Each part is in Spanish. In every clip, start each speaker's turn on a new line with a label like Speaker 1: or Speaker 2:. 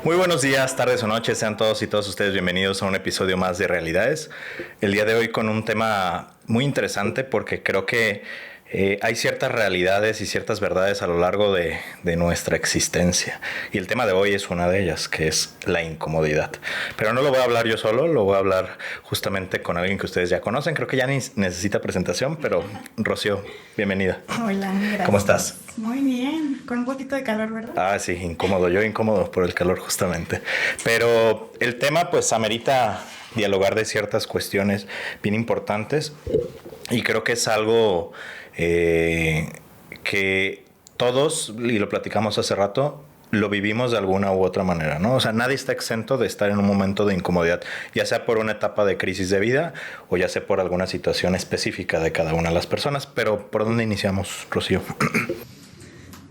Speaker 1: Muy buenos días, tardes o noches, sean todos y todas ustedes bienvenidos a un episodio más de Realidades. El día de hoy con un tema muy interesante porque creo que hay ciertas realidades y ciertas verdades a lo largo de nuestra existencia. Y el tema de hoy es una de ellas, que es la incomodidad. Pero no lo voy a hablar yo solo, lo voy a hablar justamente con alguien que ustedes ya conocen. Creo que ya ni necesita presentación, pero Rocío, bienvenida.
Speaker 2: Hola, gracias.
Speaker 1: ¿Cómo estás?
Speaker 2: Muy bien, con un poquito de calor, ¿verdad?
Speaker 1: Ah, sí, incómodo. Yo incómodo por el calor justamente. Pero el tema pues amerita dialogar de ciertas cuestiones bien importantes y creo que es algo que todos, y lo platicamos hace rato, lo vivimos de alguna u otra manera, ¿no? O sea, nadie está exento de estar en un momento de incomodidad, ya sea por una etapa de crisis de vida o ya sea por alguna situación específica de cada una de las personas. Pero, ¿por dónde iniciamos, Rocío?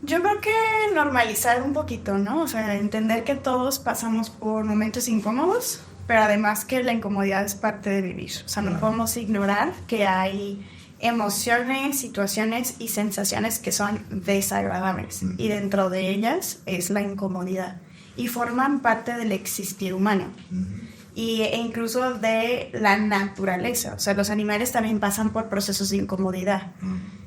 Speaker 2: Yo creo que normalizar un poquito, ¿no? O sea, entender que todos pasamos por momentos incómodos, pero además que la incomodidad es parte de vivir. O sea, no podemos ignorar que hay emociones, situaciones y sensaciones que son desagradables. Y dentro de ellas es la incomodidad. Y forman parte del existir humano. E incluso de la naturaleza. O sea, los animales también pasan por procesos de incomodidad.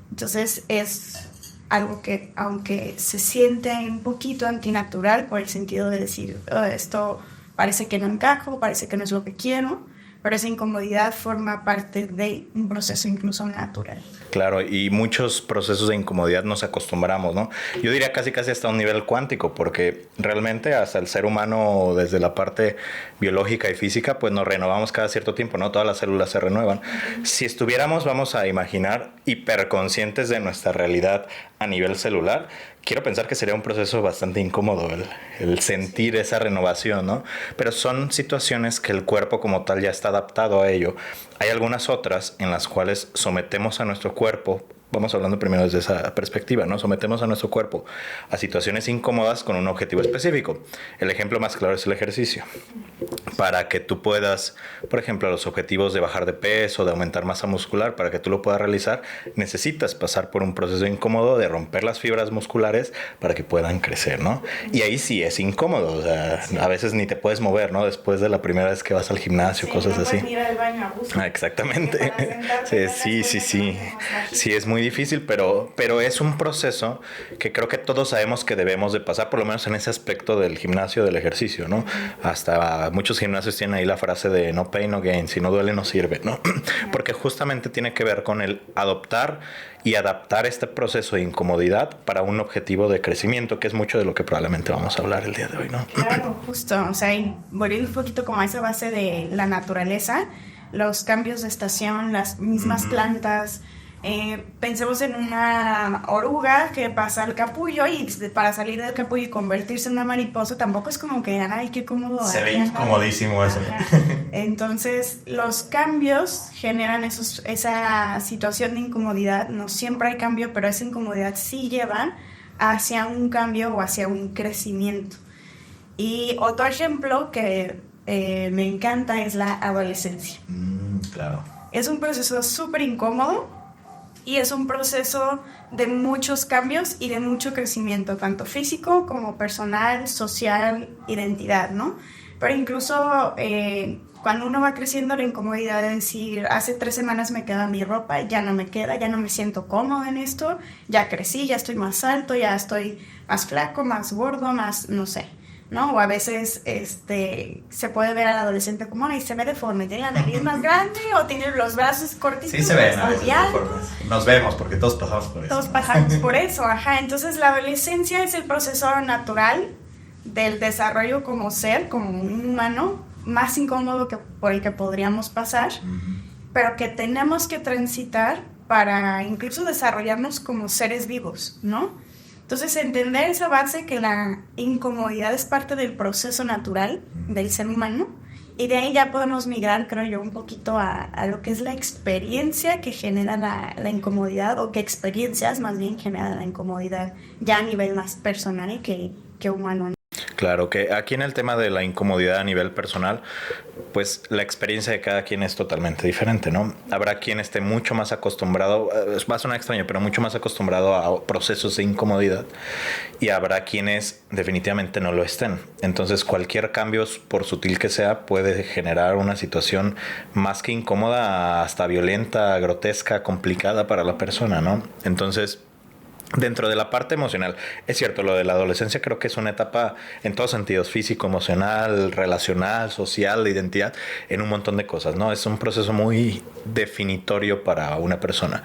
Speaker 2: Entonces es algo que, aunque se siente un poquito antinatural por el sentido de decir, esto parece que no encajo, parece que no es lo que quiero, pero esa incomodidad forma parte de un proceso incluso natural.
Speaker 1: Claro, y muchos procesos de incomodidad nos acostumbramos, ¿no? Yo diría casi hasta un nivel cuántico, porque realmente hasta el ser humano, desde la parte biológica y física, pues nos renovamos cada cierto tiempo, ¿no? Todas las células se renuevan. Si estuviéramos, vamos a imaginar, hiperconscientes de nuestra realidad a nivel celular, quiero pensar que sería un proceso bastante incómodo el sentir esa renovación, ¿no? Pero son situaciones que el cuerpo como tal ya está adaptado a ello. Hay algunas otras en las cuales sometemos a nuestro cuerpo, vamos hablando primero desde esa perspectiva, ¿no? Sometemos a nuestro cuerpo a situaciones incómodas con un objetivo específico. El ejemplo más claro es el ejercicio. Para que tú puedas, por ejemplo, los objetivos de bajar de peso, de aumentar masa muscular, para que tú lo puedas realizar, necesitas pasar por un proceso incómodo de romper las fibras musculares para que puedan crecer, ¿no? Y ahí sí es incómodo, o sea, a veces ni te puedes mover, ¿no? Después de la primera vez que vas al gimnasio, cosas
Speaker 2: no
Speaker 1: así.
Speaker 2: Ir al baño a gusto.
Speaker 1: Exactamente. Sí. Sí, es muy difícil, pero es un proceso que creo que todos sabemos que debemos de pasar, por lo menos en ese aspecto del gimnasio, del ejercicio, ¿no? Hasta muchos gimnasios tienen ahí la frase de no pain, no gain, si no duele no sirve, ¿no? Porque justamente tiene que ver con el adoptar y adaptar este proceso de incomodidad para un objetivo de crecimiento, que es mucho de lo que probablemente vamos a hablar el día de hoy, ¿no?
Speaker 2: Claro, justo, o sea, y volviendo un poquito como a esa base de la naturaleza, los cambios de estación, las mismas plantas. Pensemos en una oruga que pasa al capullo y para salir del capullo y convertirse en una mariposa tampoco es como que, ay, qué cómodo.
Speaker 1: Se ve incomodísimo eso.
Speaker 2: Entonces, los cambios generan esa situación de incomodidad. No siempre hay cambio, pero esa incomodidad sí lleva hacia un cambio o hacia un crecimiento. Y otro ejemplo que me encanta es la adolescencia.
Speaker 1: Claro.
Speaker 2: Es un proceso súper incómodo. Y es un proceso de muchos cambios y de mucho crecimiento, tanto físico como personal, social, identidad, ¿no? Pero incluso cuando uno va creciendo, la incomodidad de decir, hace 3 semanas me queda mi ropa, ya no me queda, ya no me siento cómodo en esto, ya crecí, ya estoy más alto, ya estoy más flaco, más gordo, más, no sé, ¿no? O a veces se puede ver al adolescente como, ay, se ve deforme, tiene la nariz más grande o tiene los brazos cortitos.
Speaker 1: Sí se ven a veces deformes. Nos vemos porque todos pasamos por eso.
Speaker 2: Todos pasamos por eso, ajá. Entonces la adolescencia es el proceso natural del desarrollo como ser, como un humano, más incómodo que por el que podríamos pasar, pero que tenemos que transitar para incluso desarrollarnos como seres vivos, ¿no? Entonces, entender esa base que la incomodidad es parte del proceso natural del ser humano y de ahí ya podemos migrar, creo yo, un poquito a lo que es la experiencia que genera la incomodidad o qué experiencias más bien generan la incomodidad ya a nivel más personal que humano, ¿no?
Speaker 1: Claro que aquí en el tema de la incomodidad a nivel personal, pues la experiencia de cada quien es totalmente diferente, ¿no? Habrá quien esté mucho más acostumbrado, va a sonar extraño, pero mucho más acostumbrado a procesos de incomodidad, y habrá quienes definitivamente no lo estén. Entonces cualquier cambio, por sutil que sea, puede generar una situación más que incómoda, hasta violenta, grotesca, complicada para la persona, ¿no? Entonces, dentro de la parte emocional, es cierto, lo de la adolescencia creo que es una etapa en todos sentidos, físico, emocional, relacional, social, de identidad, en un montón de cosas, ¿no? Es un proceso muy definitorio para una persona.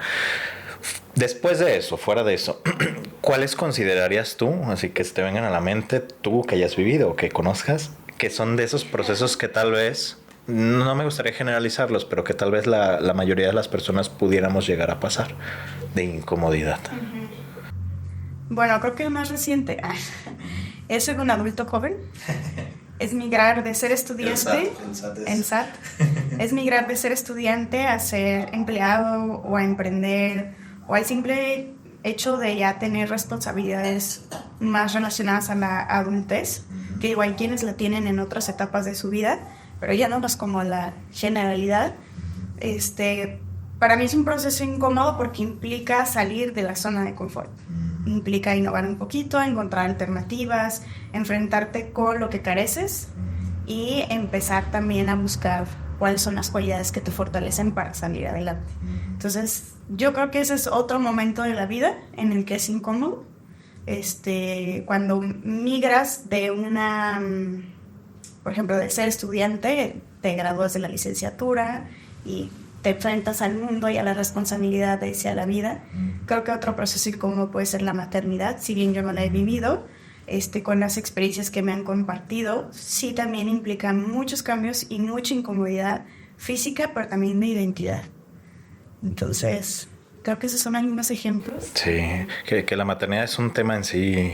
Speaker 1: Después de eso, fuera de eso, ¿cuáles considerarías tú, así que te vengan a la mente, tú que hayas vivido o que conozcas, que son de esos procesos que tal vez, no me gustaría generalizarlos, pero que tal vez la mayoría de las personas pudiéramos llegar a pasar de incomodidad?
Speaker 2: Bueno, creo que el más reciente es ser un adulto joven. Es migrar de ser estudiante en SAT. Es migrar de ser estudiante a ser empleado o a emprender, o al simple hecho de ya tener responsabilidades más relacionadas a la adultez, que igual quienes la tienen en otras etapas de su vida, pero ya no es como la generalidad. Para mí es un proceso incómodo porque implica salir de la zona de confort. Implica innovar un poquito, encontrar alternativas, enfrentarte con lo que careces y empezar también a buscar cuáles son las cualidades que te fortalecen para salir adelante. Entonces, yo creo que ese es otro momento de la vida en el que es incómodo. Cuando migras de por ejemplo, de ser estudiante, te gradúas de la licenciatura y te enfrentas al mundo y a la responsabilidad de irse a la vida. Creo que otro proceso incómodo puede ser la maternidad, si bien yo no la he vivido, con las experiencias que me han compartido, sí también implica muchos cambios y mucha incomodidad física, pero también de identidad. Entonces, creo que esos son algunos ejemplos.
Speaker 1: Sí, que la maternidad es un tema en sí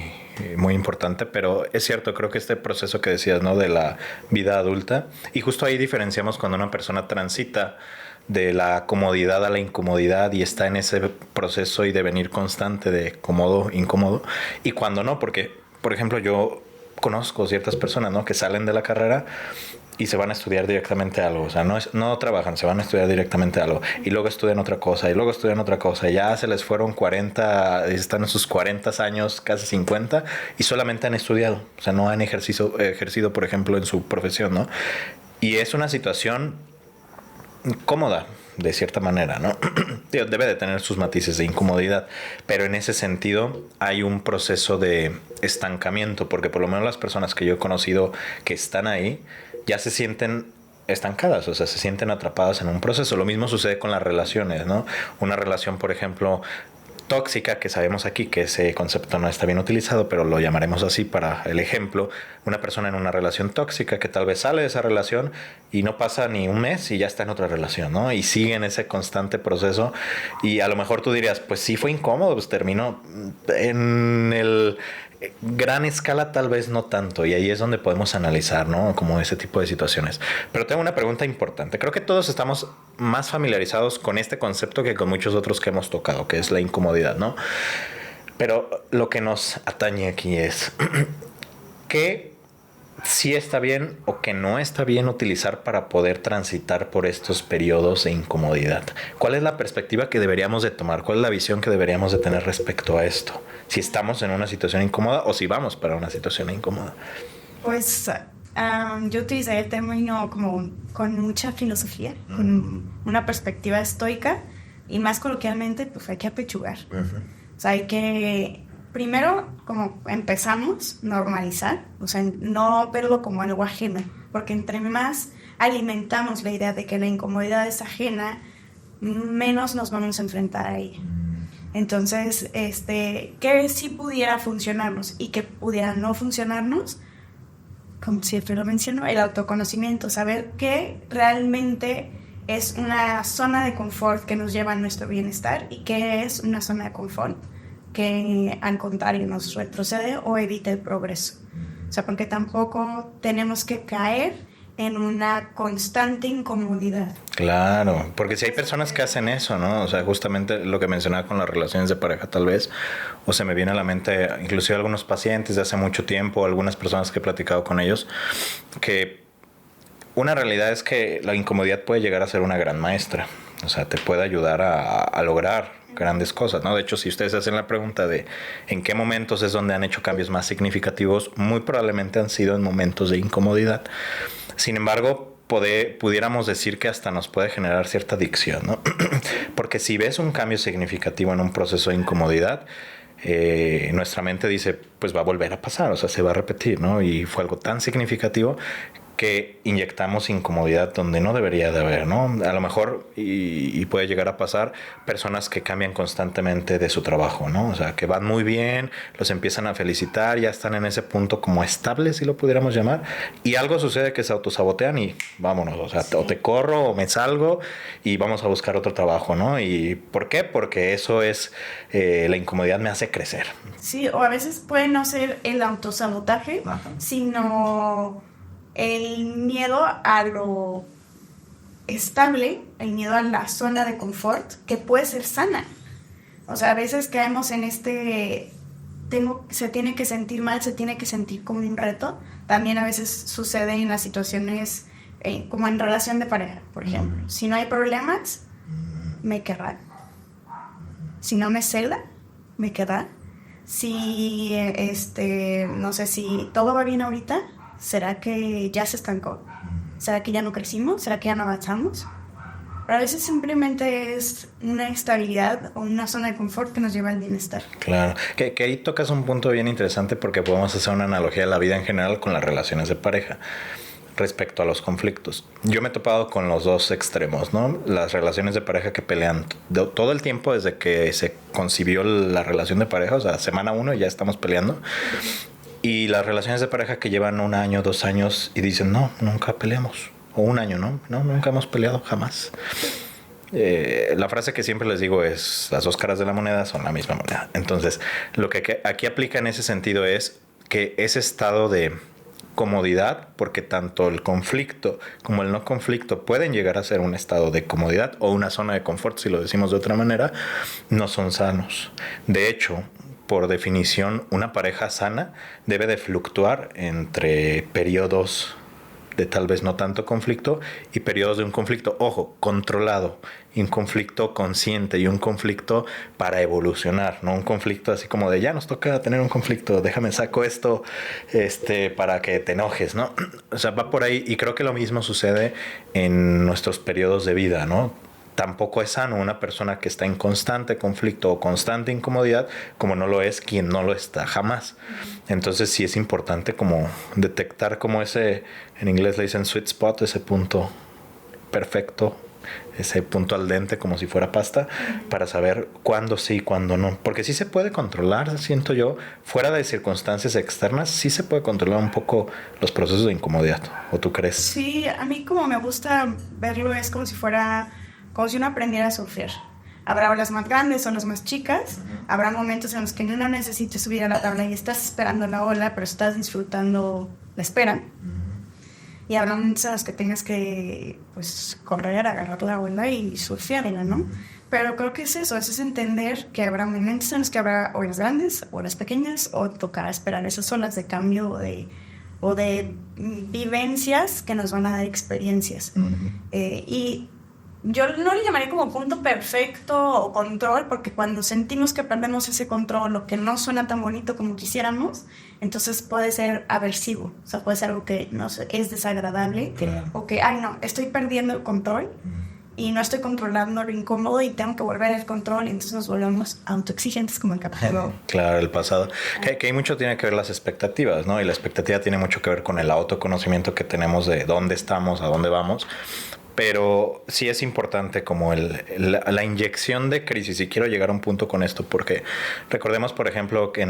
Speaker 1: muy importante, pero es cierto, creo que este proceso que decías, ¿no? De la vida adulta, y justo ahí diferenciamos cuando una persona transita de la comodidad a la incomodidad y está en ese proceso y devenir constante de cómodo, incómodo, y cuando no, porque, por ejemplo, yo conozco ciertas personas, ¿no? Que salen de la carrera y se van a estudiar directamente algo, o sea, no trabajan, se van a estudiar directamente algo, y luego estudian otra cosa, y luego estudian otra cosa, y ya se les fueron 40, están en sus 40 años, casi 50, y solamente han estudiado, o sea, no han ejercido, por ejemplo, en su profesión, ¿no? Y es una situación cómoda, de cierta manera, ¿no? Debe de tener sus matices de incomodidad, pero en ese sentido hay un proceso de estancamiento, porque por lo menos las personas que yo he conocido que están ahí ya se sienten estancadas, o sea, se sienten atrapadas en un proceso. Lo mismo sucede con las relaciones, ¿no? Una relación, por ejemplo, tóxica, que sabemos aquí que ese concepto no está bien utilizado, pero lo llamaremos así para el ejemplo. Una persona en una relación tóxica que tal vez sale de esa relación y no pasa ni un mes y ya está en otra relación, ¿no? Y sigue en ese constante proceso, y a lo mejor tú dirías, pues sí fue incómodo, pues terminó. En el gran escala tal vez no tanto, y ahí es donde podemos analizar, ¿no? Como ese tipo de situaciones. Pero tengo una pregunta importante. Creo que todos estamos más familiarizados con este concepto que con muchos otros que hemos tocado, que es la incomodidad, ¿no? Pero lo que nos atañe aquí es ¿qué sí está bien o que no está bien utilizar para poder transitar por estos periodos de incomodidad? ¿Cuál es la perspectiva que deberíamos de tomar? ¿Cuál es la visión que deberíamos de tener respecto a esto? Si estamos en una situación incómoda o si vamos para una situación incómoda.
Speaker 2: Pues yo utilicé el término como con mucha filosofía, con una perspectiva estoica, y más coloquialmente, pues hay que apechugar. O sea, hay que primero, como empezamos, normalizar, o sea, no verlo como algo ajeno, porque entre más alimentamos la idea de que la incomodidad es ajena, menos nos vamos a enfrentar a ella. Entonces, que sí pudiera funcionarnos y que pudiera no funcionarnos, como siempre lo menciono, el autoconocimiento, saber qué realmente es una zona de confort que nos lleva a nuestro bienestar y qué es una zona de confort que al contrario nos retrocede o evita el progreso. O sea, porque tampoco tenemos que caer en una constante incomodidad.
Speaker 1: Claro, porque si hay personas que hacen eso, ¿no? O sea, justamente lo que mencionaba con las relaciones de pareja tal vez, o se me viene a la mente inclusive algunos pacientes de hace mucho tiempo, algunas personas que he platicado con ellos, que una realidad es que la incomodidad puede llegar a ser una gran maestra, o sea, te puede ayudar a lograr grandes cosas, ¿no? De hecho, si ustedes hacen la pregunta de en qué momentos es donde han hecho cambios más significativos, muy probablemente han sido en momentos de incomodidad. Sin embargo, pudiéramos decir que hasta nos puede generar cierta adicción, ¿no? Porque si ves un cambio significativo en un proceso de incomodidad, nuestra mente dice, pues va a volver a pasar, o sea, se va a repetir, ¿no? Y fue algo tan significativo que inyectamos incomodidad donde no debería de haber, ¿no? A lo mejor, y puede llegar a pasar, personas que cambian constantemente de su trabajo, ¿no? O sea, que van muy bien, los empiezan a felicitar, ya están en ese punto como estable, si lo pudiéramos llamar, y algo sucede que se autosabotean y vámonos, o sea, sí, o te corro o me salgo y vamos a buscar otro trabajo, ¿no? ¿Y por qué? Porque eso es, la incomodidad me hace crecer.
Speaker 2: Sí, o a veces puede no ser el autosabotaje, sino el miedo a lo estable, el miedo a la zona de confort, que puede ser sana. O sea, a veces caemos en se tiene que sentir mal, se tiene que sentir como un reto. También a veces sucede en las situaciones, como en relación de pareja, por ejemplo. Si no hay problemas, me querrán. Si no me cela, me querrán. Si, no sé, si todo va bien ahorita, ¿será que ya se estancó? ¿Será que ya no crecimos? ¿Será que ya no avanzamos? Pero a veces simplemente es una estabilidad o una zona de confort que nos lleva al bienestar.
Speaker 1: Claro, que ahí tocas un punto bien interesante porque podemos hacer una analogía de la vida en general con las relaciones de pareja respecto a los conflictos. Yo me he topado con los dos extremos, ¿no? Las relaciones de pareja que pelean todo el tiempo desde que se concibió la relación de pareja, o sea, semana 1 ya estamos peleando. Y las relaciones de pareja que llevan 1 año, 2 años y dicen, no, nunca peleamos. O 1 año, ¿no? No, nunca hemos peleado, jamás. La frase que siempre les digo es, las 2 caras de la moneda son la misma moneda. Entonces, lo que aquí aplica en ese sentido es que ese estado de comodidad, porque tanto el conflicto como el no conflicto pueden llegar a ser un estado de comodidad o una zona de confort, si lo decimos de otra manera, no son sanos. De hecho, por definición, una pareja sana debe de fluctuar entre periodos de tal vez no tanto conflicto y periodos de un conflicto, ojo, controlado, y un conflicto consciente y un conflicto para evolucionar, no un conflicto así como de ya nos toca tener un conflicto, déjame saco esto para que te enojes, ¿no? O sea, va por ahí y creo que lo mismo sucede en nuestros periodos de vida, ¿no? Tampoco es sano una persona que está en constante conflicto o constante incomodidad, como no lo es quien no lo está jamás. Entonces sí es importante como detectar como ese, en inglés le dicen sweet spot, ese punto perfecto, ese punto al dente como si fuera pasta, para saber cuándo sí y cuándo no. Porque sí se puede controlar, siento yo, fuera de circunstancias externas, sí se puede controlar un poco los procesos de incomodidad. ¿O tú crees?
Speaker 2: Sí, a mí como me gusta verlo es como si uno aprendiera a surfear. Habrá olas más grandes, olas más chicas. Habrá momentos en los que no necesites subir a la tabla y estás esperando la ola, pero estás disfrutando la espera. Y habrá momentos en los que tengas que, pues, correr, agarrar la ola y surfearla, ¿no? Pero creo que es eso, es entender que habrá momentos en los que habrá olas grandes, olas pequeñas, o tocará esperar esas olas de cambio o de vivencias que nos van a dar experiencias. Y yo no le llamaría como punto perfecto o control, porque cuando sentimos que perdemos ese control o que no suena tan bonito como quisiéramos, entonces puede ser aversivo, o sea, puede ser algo que no sé, es desagradable, o que, ay no, estoy perdiendo el control y no estoy controlando lo incómodo y tengo que volver al control, y entonces nos volvemos autoexigentes como el capítulo.
Speaker 1: Claro, el pasado. Que hay mucho tiene que ver las expectativas, ¿no? Y la expectativa tiene mucho que ver con el autoconocimiento que tenemos de dónde estamos, a dónde vamos. Pero sí es importante como la inyección de crisis, y quiero llegar a un punto con esto, porque recordemos, por ejemplo, que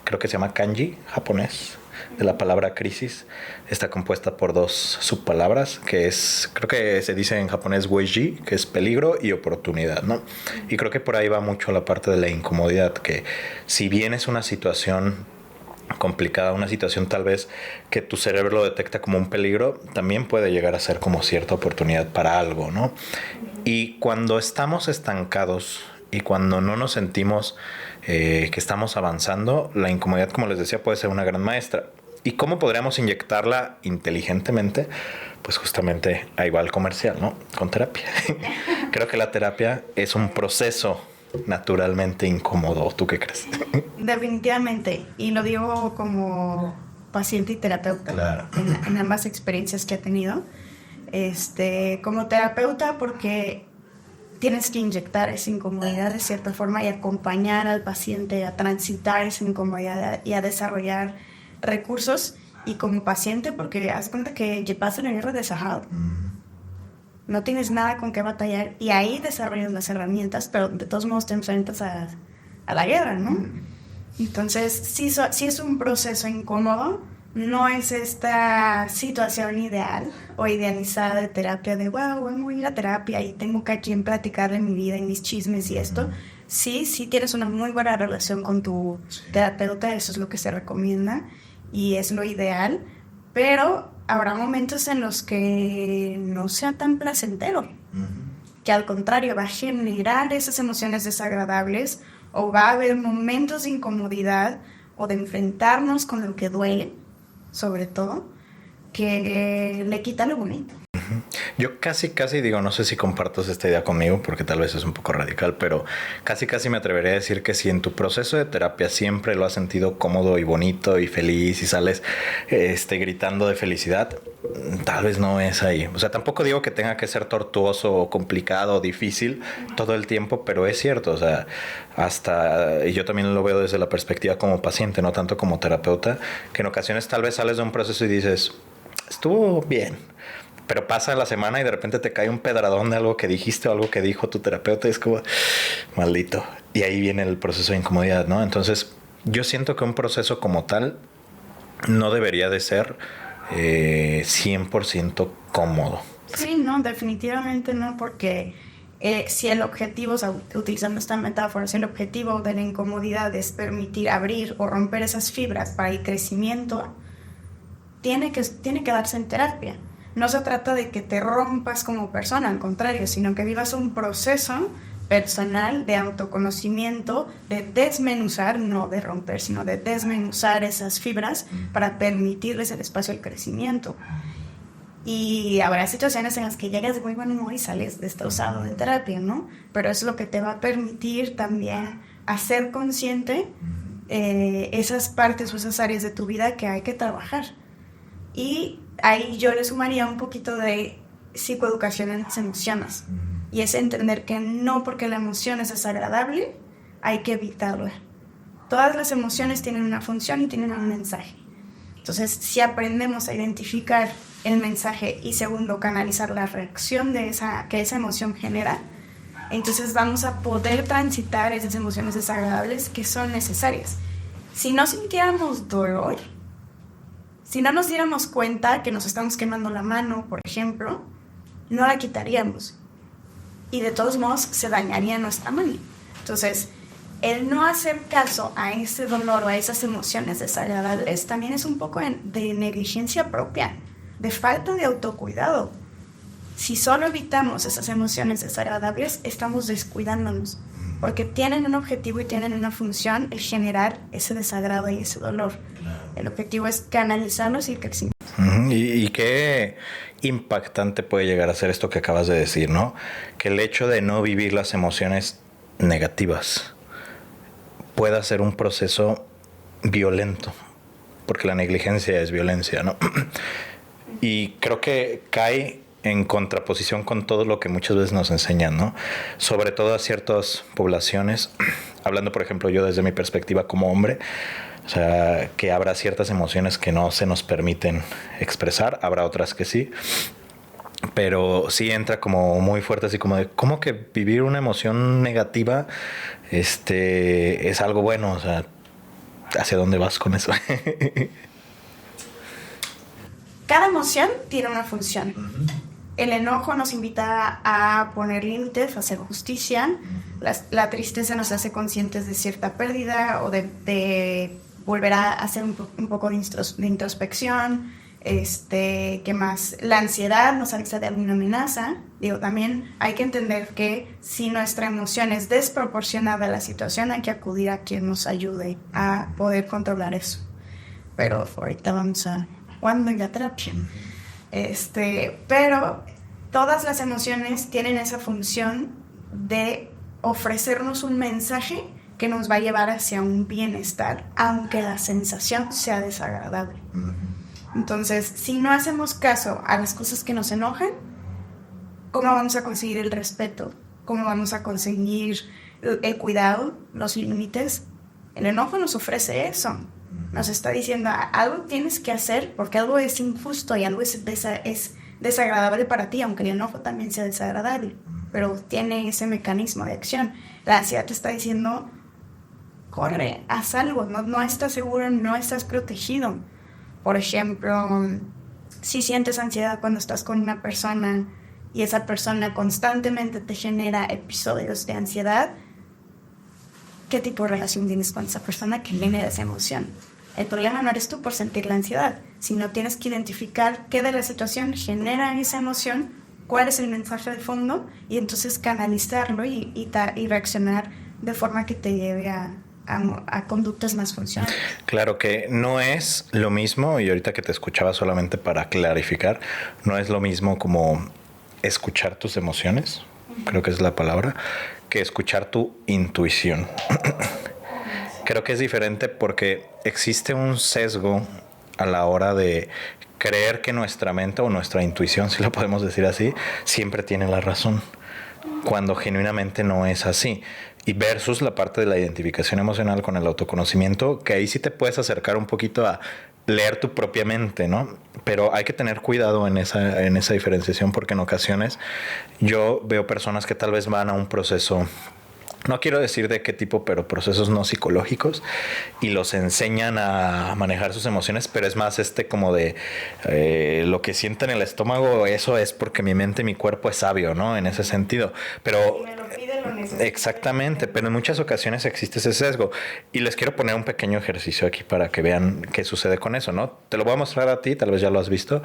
Speaker 1: creo que se llama kanji japonés, de la palabra crisis, está compuesta por 2 subpalabras, creo que se dice en japonés weiji, que es peligro, y oportunidad, ¿no? Y creo que por ahí va mucho la parte de la incomodidad, que si bien es una situación complicada, una situación tal vez que tu cerebro lo detecta como un peligro, también puede llegar a ser como cierta oportunidad para algo, ¿no? Y cuando estamos estancados y cuando no nos sentimos que estamos avanzando, la incomodidad, como les decía, puede ser una gran maestra. ¿Y cómo podríamos inyectarla inteligentemente? Pues justamente ahí va el comercial, ¿no? Con terapia. Creo que la terapia es un proceso naturalmente incómodo. ¿Tú qué crees?
Speaker 2: Definitivamente, y lo digo como paciente y terapeuta,
Speaker 1: claro,
Speaker 2: en ambas experiencias que he tenido. Como terapeuta, porque tienes que inyectar esa incomodidad de cierta forma y acompañar al paciente a transitar esa incomodidad y a desarrollar recursos. Y como paciente, porque haz cuenta que vas a una guerra de Sahara. No tienes nada con qué batallar y ahí desarrollas las herramientas, pero de todos modos te enfrentas a la guerra, ¿no? Entonces, sí es un proceso incómodo, no es esta situación ideal o idealizada de terapia de, wow, voy a ir a terapia y tengo que a quien platicar de mi vida y mis chismes y esto. Sí tienes una muy buena relación con tu terapeuta, eso es lo que se recomienda y es lo ideal, pero habrá momentos en los que no sea tan placentero, que al contrario va a generar esas emociones desagradables o va a haber momentos de incomodidad o de enfrentarnos con lo que duele, sobre todo, que le quita lo bonito.
Speaker 1: Yo casi digo, no sé si compartas esta idea conmigo porque tal vez es un poco radical, pero casi me atrevería a decir que si en tu proceso de terapia siempre lo has sentido cómodo y bonito y feliz y sales gritando de felicidad, tal vez no es ahí. O sea, tampoco digo que tenga que ser tortuoso o complicado o difícil todo el tiempo, pero es cierto, o sea, y yo también lo veo desde la perspectiva como paciente, no tanto como terapeuta, que en ocasiones tal vez sales de un proceso y dices, estuvo bien, pero pasa la semana y de repente te cae un pedradón de algo que dijiste o algo que dijo tu terapeuta y es como, maldito. Y ahí viene el proceso de incomodidad, ¿no? Entonces, yo siento que un proceso como tal no debería de ser 100% cómodo.
Speaker 2: Sí, no, definitivamente no, porque si el objetivo, o sea, utilizando esta metáfora, si el objetivo de la incomodidad es permitir abrir o romper esas fibras para el crecimiento, tiene que darse en terapia. No se trata de que te rompas como persona, al contrario, sino que vivas un proceso personal de autoconocimiento, de desmenuzar, no de romper, sino de desmenuzar esas fibras para permitirles el espacio al crecimiento. Y habrá situaciones en las que llegas de muy buen humor y sales destrozado de terapia, ¿no? Pero es lo que te va a permitir también hacer consciente esas partes o esas áreas de tu vida que hay que trabajar. Y ahí yo le sumaría un poquito de psicoeducación en las emociones. Y es entender que no porque la emoción es desagradable, hay que evitarla. Todas las emociones tienen una función y tienen un mensaje. Entonces, si aprendemos a identificar el mensaje y segundo, canalizar la reacción que esa emoción genera, entonces vamos a poder transitar esas emociones desagradables que son necesarias. Si no sintiéramos dolor, si no nos diéramos cuenta que nos estamos quemando la mano, por ejemplo, no la quitaríamos. Y de todos modos se dañaría nuestra mano. Entonces, el no hacer caso a ese dolor o a esas emociones desagradables también es un poco de negligencia propia, de falta de autocuidado. Si solo evitamos esas emociones desagradables, estamos descuidándonos, porque tienen un objetivo y tienen una función, el generar ese desagrado y ese dolor. El objetivo es canalizarlos y el crecimiento.
Speaker 1: Y qué impactante puede llegar a ser esto que acabas de decir, ¿no? Que el hecho de no vivir las emociones negativas pueda ser un proceso violento, porque la negligencia es violencia, ¿no? Y creo que cae en contraposición con todo lo que muchas veces nos enseñan, ¿no? Sobre todo a ciertas poblaciones, hablando por ejemplo yo desde mi perspectiva como hombre, o sea, que habrá ciertas emociones que no se nos permiten expresar, habrá otras que sí, pero sí entra como muy fuerte así como de cómo que vivir una emoción negativa es algo bueno, o sea, ¿hacia dónde vas con eso?
Speaker 2: Cada emoción tiene una función. El enojo nos invita a poner límites, a hacer justicia. La tristeza nos hace conscientes de cierta pérdida o de volver a hacer un poco de introspección. ¿Qué más? La ansiedad nos avisa de alguna amenaza. Digo, también hay que entender que si nuestra emoción es desproporcionada a la situación, hay que acudir a quien nos ayude a poder controlar eso. Pero ahorita vamos a cuando ya terapia. Pero todas las emociones tienen esa función de ofrecernos un mensaje que nos va a llevar hacia un bienestar, aunque la sensación sea desagradable. Entonces, si no hacemos caso a las cosas que nos enojan, ¿cómo vamos a conseguir el respeto? ¿Cómo vamos a conseguir el cuidado, los límites? El enojo nos ofrece eso. Nos está diciendo, algo tienes que hacer porque algo es injusto y algo es desagradable para ti, aunque el enojo también sea desagradable, pero tiene ese mecanismo de acción. La ansiedad te está diciendo, corre, haz algo, no estás seguro, no estás protegido. Por ejemplo, si sientes ansiedad cuando estás con una persona y esa persona constantemente te genera episodios de ansiedad, ¿qué tipo de relación tienes con esa persona que genera esa emoción? El problema no eres tú por sentir la ansiedad, sino tienes que identificar qué de la situación genera esa emoción, cuál es el mensaje de fondo, y entonces canalizarlo y reaccionar de forma que te lleve a conductas más funcionales.
Speaker 1: Claro que no es lo mismo, y ahorita que te escuchaba solamente para clarificar, no es lo mismo como escuchar tus emociones, creo que es la palabra, que escuchar tu intuición. Creo que es diferente porque existe un sesgo a la hora de creer que nuestra mente o nuestra intuición, si lo podemos decir así, siempre tiene la razón, cuando genuinamente no es así. Y versus la parte de la identificación emocional con el autoconocimiento, que ahí sí te puedes acercar un poquito a leer tu propia mente, ¿no? Pero hay que tener cuidado en esa diferenciación, porque en ocasiones yo veo personas que tal vez van a un proceso, no quiero decir de qué tipo, pero procesos no psicológicos, y los enseñan a manejar sus emociones, pero es más como de lo que sienten en el estómago, eso es porque mi mente y mi cuerpo es sabio, ¿no? En ese sentido. Pero
Speaker 2: me lo pide, lo necesito.
Speaker 1: Exactamente, pero en muchas ocasiones existe ese sesgo. Y les quiero poner un pequeño ejercicio aquí para que vean qué sucede con eso, ¿no? Te lo voy a mostrar a ti, tal vez ya lo has visto,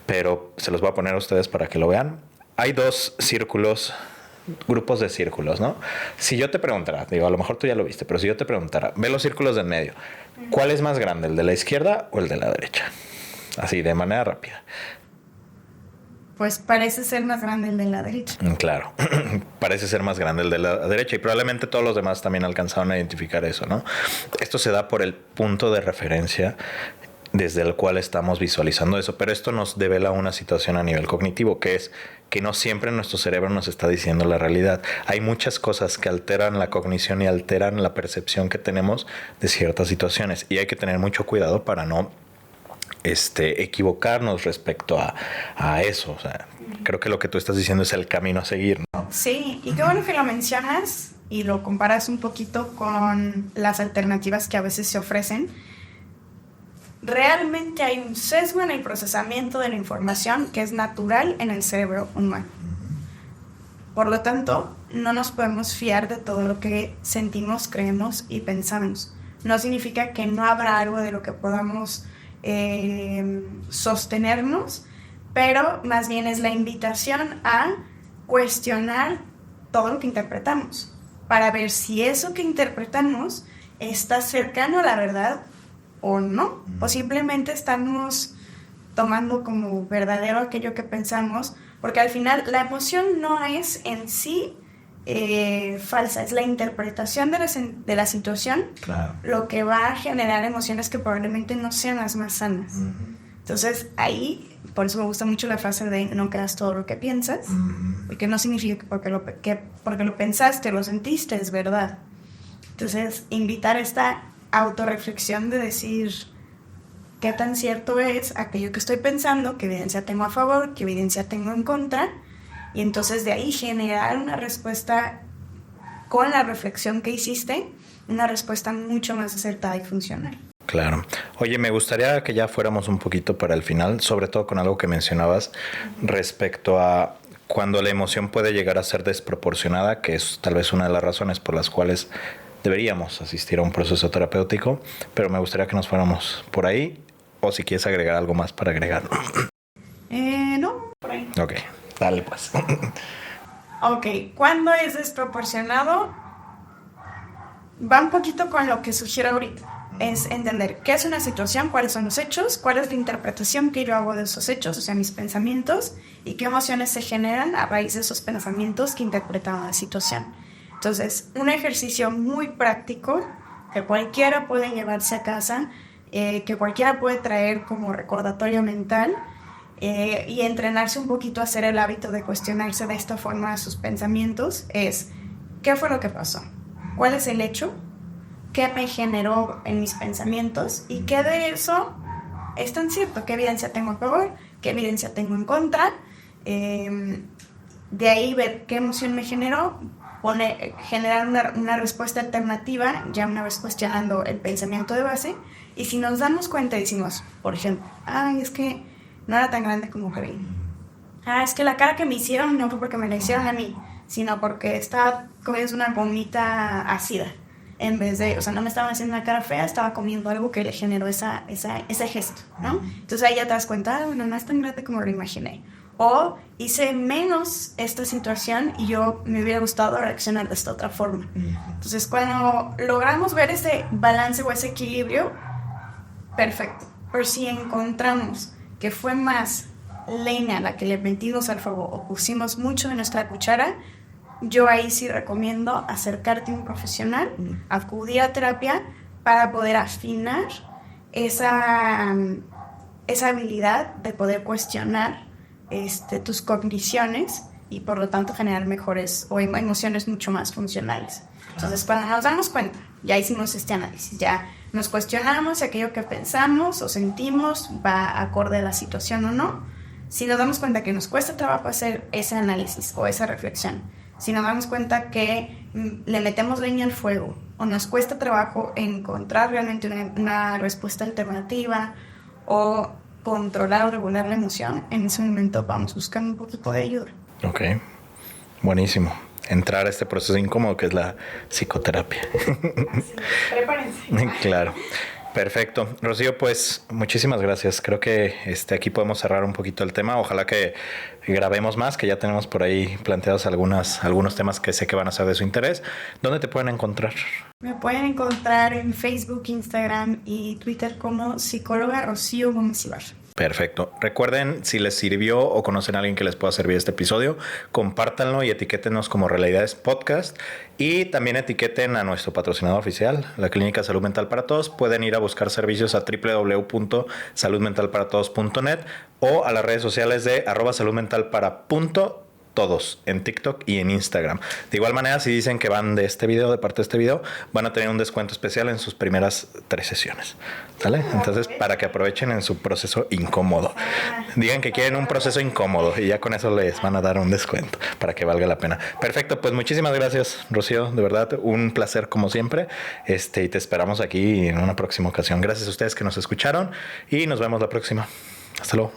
Speaker 1: pero se los voy a poner a ustedes para que lo vean. Hay dos círculos, grupos de círculos, ¿no? Si yo te preguntara, digo, a lo mejor tú ya lo viste, pero si yo te preguntara, ve los círculos del medio, ¿cuál es más grande, el de la izquierda o el de la derecha? Así, de manera rápida.
Speaker 2: Pues parece ser más grande el de la derecha.
Speaker 1: Claro, parece ser más grande el de la derecha, y probablemente todos los demás también alcanzaron a identificar eso, ¿no? Esto se da por el punto de referencia desde el cual estamos visualizando eso, pero esto nos devela una situación a nivel cognitivo, que es que no siempre nuestro cerebro nos está diciendo la realidad. Hay muchas cosas que alteran la cognición y alteran la percepción que tenemos de ciertas situaciones, y hay que tener mucho cuidado para no equivocarnos respecto a eso. O sea, creo que lo que tú estás diciendo es el camino a seguir, ¿no?
Speaker 2: Sí, y qué bueno que lo mencionas y lo comparas un poquito con las alternativas que a veces se ofrecen. Realmente hay un sesgo en el procesamiento de la información que es natural en el cerebro humano. Por lo tanto, no nos podemos fiar de todo lo que sentimos, creemos y pensamos. No significa que no habrá algo de lo que podamos sostenernos, pero más bien es la invitación a cuestionar todo lo que interpretamos para ver si eso que interpretamos está cercano a la verdad o no, o simplemente estamos tomando como verdadero aquello que pensamos, porque al final la emoción no es en sí falsa, es la interpretación de la situación,
Speaker 1: claro,
Speaker 2: lo que va a generar emociones que probablemente no sean las más sanas. Entonces ahí, por eso me gusta mucho la frase de no creas todo lo que piensas, porque no significa que porque lo pensaste, lo sentiste, es verdad. Entonces invitar esta autorreflexión de decir qué tan cierto es aquello que estoy pensando, qué evidencia tengo a favor, qué evidencia tengo en contra, y entonces de ahí generar una respuesta con la reflexión que hiciste, una respuesta mucho más acertada y funcional.
Speaker 1: Claro. Oye, me gustaría que ya fuéramos un poquito para el final, sobre todo con algo que mencionabas respecto a cuando la emoción puede llegar a ser desproporcionada, que es tal vez una de las razones por las cuales deberíamos asistir a un proceso terapéutico, pero me gustaría que nos fuéramos por ahí, o si quieres agregar algo más para agregar.
Speaker 2: No, por ahí.
Speaker 1: Ok, dale pues.
Speaker 2: Ok, ¿cuándo es desproporcionado? Va un poquito con lo que sugiero ahorita. Es entender qué es una situación, cuáles son los hechos, cuál es la interpretación que yo hago de esos hechos, o sea, mis pensamientos, y qué emociones se generan a raíz de esos pensamientos que interpretan la situación. Entonces, un ejercicio muy práctico que cualquiera puede llevarse a casa, que cualquiera puede traer como recordatorio mental, y entrenarse un poquito a hacer el hábito de cuestionarse de esta forma sus pensamientos, es ¿qué fue lo que pasó? ¿Cuál es el hecho? ¿Qué me generó en mis pensamientos? ¿Y qué de eso es tan cierto? ¿Qué evidencia tengo a favor? ¿Qué evidencia tengo en contra? De ahí ver qué emoción me generó, generar una respuesta alternativa, ya una vez cuestionando el pensamiento de base. Y si nos damos cuenta y decimos, por ejemplo, es que no era tan grande como creí. Es que la cara que me hicieron no fue porque me la hicieron a mí, sino porque estaba comiendo una gomita ácida. En vez de, o sea, no me estaban haciendo una cara fea, estaba comiendo algo que le generó ese gesto, ¿no? Entonces ahí ya te das cuenta, bueno, no es tan grande como lo imaginé. O hice menos esta situación y yo me hubiera gustado reaccionar de esta otra forma. Entonces cuando logramos ver ese balance o ese equilibrio, perfecto. Pero si encontramos que fue más leña la que le metimos al fuego o pusimos mucho de nuestra cuchara, yo ahí sí recomiendo acercarte a un profesional, acudir a terapia para poder afinar esa habilidad de poder cuestionar tus cogniciones y por lo tanto generar mejores o emociones mucho más funcionales. Entonces cuando nos damos cuenta, ya hicimos este análisis, ya nos cuestionamos si aquello que pensamos o sentimos va acorde a la situación o no. Si nos damos cuenta que nos cuesta trabajo hacer ese análisis o esa reflexión, si nos damos cuenta que le metemos leña al fuego o nos cuesta trabajo encontrar realmente una respuesta alternativa o controlar o regular la emoción, en ese momento vamos buscando un poquito de ayuda.
Speaker 1: Ok, buenísimo. Entrar a este proceso incómodo que es la psicoterapia.
Speaker 2: Sí, prepárense.
Speaker 1: Claro. Perfecto. Rocío, pues muchísimas gracias. Creo que aquí podemos cerrar un poquito el tema. Ojalá que grabemos más, que ya tenemos por ahí planteados algunos temas que sé que van a ser de su interés. ¿Dónde te pueden encontrar?
Speaker 2: Me pueden encontrar en Facebook, Instagram y Twitter como psicóloga Rocío Gómez Ibarra.
Speaker 1: Perfecto. Recuerden, si les sirvió o conocen a alguien que les pueda servir este episodio, compártanlo y etiquétenos como Realidades Podcast. Y también etiqueten a nuestro patrocinador oficial, la Clínica Salud Mental para Todos. Pueden ir a buscar servicios a www.saludmentalparatodos.net o a las redes sociales de @saludmentalpara.todos en TikTok y en Instagram. De igual manera, si dicen que van de este video, de parte de este video, van a tener un descuento especial en sus primeras 3 sesiones. ¿Sale? Entonces, para que aprovechen en su proceso incómodo. Digan que quieren un proceso incómodo y ya con eso les van a dar un descuento para que valga la pena. Perfecto, pues muchísimas gracias, Rocío. De verdad, un placer como siempre. Y te esperamos aquí en una próxima ocasión. Gracias a ustedes que nos escucharon y nos vemos la próxima. Hasta luego.